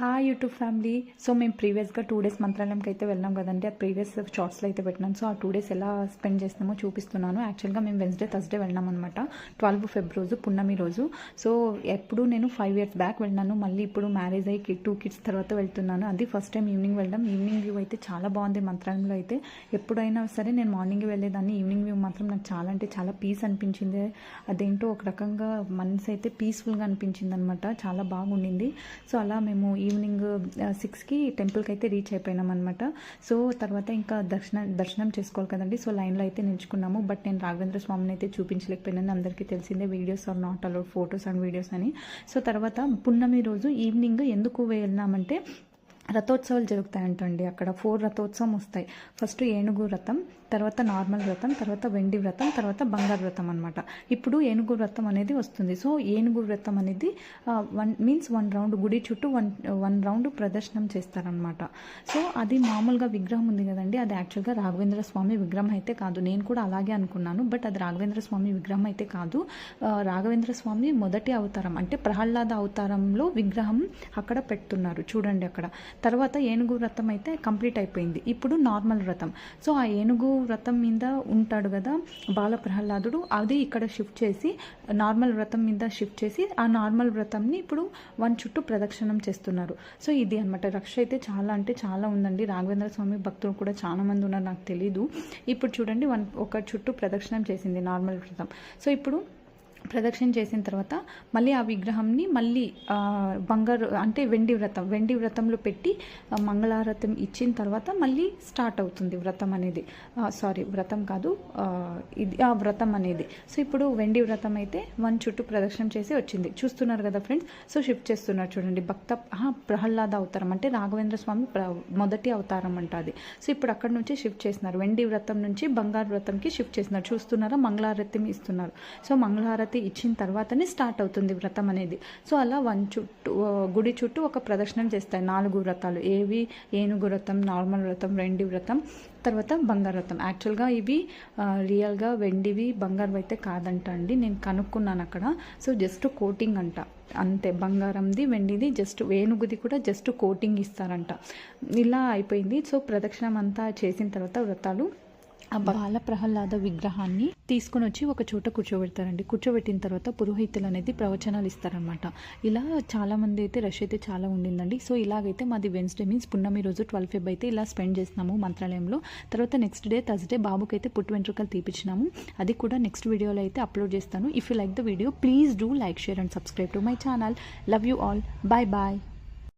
Hi YouTube family. So మేము ప్రీవియస్గా 2 days మంత్రాలయంకి అయితే వెళ్ళాం కదండి. ఆ ప్రీవియస్ షార్ట్స్లో అయితే పెట్టినాను. సో ఆ 2 days ఎలా స్పెండ్ చేస్తామో చూపిస్తున్నాను. యాక్చువల్గా మేము వెన్స్డే థర్స్డే వెళ్ళాం అనమాట. 12 Feb రోజు, పున్నమి రోజు. సో ఎప్పుడు నేను 5 years బ్యాక్ వెళ్ళినాను. మళ్ళీ ఇప్పుడు మ్యారేజ్ అయ్యి 2 kids తర్వాత వెళ్తున్నాను. అది ఫస్ట్ టైం ఈవినింగ్ వెళ్ళడం. ఈవినింగ్ వ్యూ అయితే చాలా బాగుంది మంత్రాలయంలో అయితే. ఎప్పుడైనా సరే నేను మార్నింగ్ వెళ్ళేదాన్ని, ఈవినింగ్ వ్యూ మాత్రం నాకు చాలా అంటే చాలా పీస్ అనిపించింది. అదేంటో ఒక రకంగా మనసు అయితే పీస్ఫుల్గా అనిపించింది అనమాట. చాలా బాగుండింది. సో అలా మేము ఈవినింగ్ 6కి టెంపుల్కి అయితే రీచ్ అయిపోయినాం అనమాట. సో తర్వాత ఇంకా దర్శనం చేసుకోవాలి కదండి. సో లైన్లో అయితే నిల్చుకున్నాము. బట్ నేను రాఘవేంద్ర స్వామిని అయితే చూపించలేకపోయినాను. అందరికీ తెలిసిందే videos are not allowed, photos and videos అని. సో తర్వాత పున్నమి రోజు ఈవినింగ్ ఎందుకు వెళ్ళినామంటే రథోత్సవాలు జరుగుతాయంటండి. అక్కడ 4 రథోత్సవం వస్తాయి. ఫస్ట్ ఏనుగు రథం, తర్వాత నార్మల్ వ్రతం, తర్వాత వెండి వ్రతం, తర్వాత బంగారు వ్రతం అనమాట. ఇప్పుడు ఏనుగు వ్రతం అనేది వస్తుంది. సో ఏనుగు వ్రతం అనేది 1 రౌండ్ గుడి చుట్టూ 1 రౌండ్ ప్రదర్శనం చేస్తారనమాట. సో అది మామూలుగా విగ్రహం ఉంది కదండి, అది యాక్చువల్గా రాఘవేంద్ర స్వామి విగ్రహం అయితే కాదు. నేను కూడా అలాగే అనుకున్నాను. బట్ అది రాఘవేంద్ర స్వామి విగ్రహం అయితే కాదు. రాఘవేంద్ర స్వామి మొదటి అవతారం అంటే ప్రహ్లాద అవతారంలో విగ్రహం అక్కడ పెడుతున్నారు చూడండి అక్కడ. తర్వాత ఏనుగు వ్రతం అయితే కంప్లీట్ అయిపోయింది. ఇప్పుడు నార్మల్ వ్రతం. సో ఆ ఏనుగు వ్రతం మీద ఉంటాడు కదా బాల ప్రహ్లాదుడు, అది ఇక్కడ షిఫ్ట్ చేసి నార్మల్ వ్రతం మీద షిఫ్ట్ చేసి ఆ నార్మల్ వ్రతంని ఇప్పుడు 1 చుట్టూ ప్రదక్షిణం చేస్తున్నారు. సో ఇది అనమాట. రక్ష అయితే చాలా అంటే చాలా ఉందండి. రాఘవేంద్ర స్వామి భక్తులు కూడా చాలా మంది ఉన్నారు, నాకు తెలీదు. ఇప్పుడు చూడండి ఒక చుట్టూ ప్రదక్షిణం చేసింది నార్మల్ వ్రతం. సో ఇప్పుడు ప్రదక్షిణ చేసిన తర్వాత మళ్ళీ ఆ విగ్రహంని మళ్ళీ బంగారు అంటే వెండి వ్రతంలో పెట్టి మంగళారతం ఇచ్చిన తర్వాత మళ్ళీ స్టార్ట్ అవుతుంది వ్రతం అనేది. వ్రతం కాదు, ఇది వ్రతం అనేది. సో ఇప్పుడు వెండి వ్రతం అయితే 1 చుట్టూ ప్రదక్షిణ చేసి వచ్చింది. చూస్తున్నారు కదా ఫ్రెండ్స్. సో షిఫ్ట్ చేస్తున్నారు చూడండి. ప్రహ్లాద అవతారం అంటే రాఘవేంద్ర స్వామి మొదటి అవతారం అంట అది. సో ఇప్పుడు అక్కడ నుంచి షిఫ్ట్ చేస్తున్నారు. వెండి వ్రతం నుంచి బంగారు వ్రతంకి షిఫ్ట్ చేస్తున్నారు. చూస్తున్నారా, మంగళారతి ఇస్తున్నారు. సో మంగళారతి ఇచ్చిన తర్వాతనే స్టార్ట్ అవుతుంది వ్రతం అనేది. సో అలా 1 చుట్టూ గుడి చుట్టూ ఒక ప్రదర్శనం చేస్తాయి. 4 వ్రతాలు ఏవి? ఏనుగు వ్రతం, నార్మల్ వ్రతం, వెండి వ్రతం, తర్వాత బంగారు వ్రతం. యాక్చువల్గా ఇవి రియల్గా వెండివి బంగారు అయితే కాదంట అండి. నేను కనుక్కున్నాను అక్కడ. సో జస్ట్ కోటింగ్ అంట అంతే. బంగారంది వెండిది జస్ట్, ఏనుగుది కూడా జస్ట్ కోటింగ్ ఇస్తారంట. ఇలా అయిపోయింది. సో ప్రదక్షిణం అంతా చేసిన తర్వాత వ్రతాలు ఆ బాల ప్రహ్లాద విగ్రహాన్ని తీసుకొని వచ్చి ఒక చోట కూర్చోబెడతారండి. కూర్చోబెట్టిన తర్వాత పురోహితులు అనేది ప్రవచనాలు ఇస్తారనమాట. ఇలా చాలామంది అయితే రష్ అయితే చాలా ఉండిందండి. సో ఇలాగైతే మాది వెన్స్డే మీన్స్ పున్నమి రోజు 12 Feb అయితే ఇలా స్పెండ్ చేసినాము మంత్రాలయంలో. తర్వాత నెక్స్ట్ డే థర్స్డే బాబుకి అయితే పుట్టు వెంట్రుకలు తీపించినాము. అది కూడా నెక్స్ట్ వీడియోలో అయితే అప్లోడ్ చేస్తాను. If you like the video please do like, share and subscribe to my channel. Love you all. Bye bye.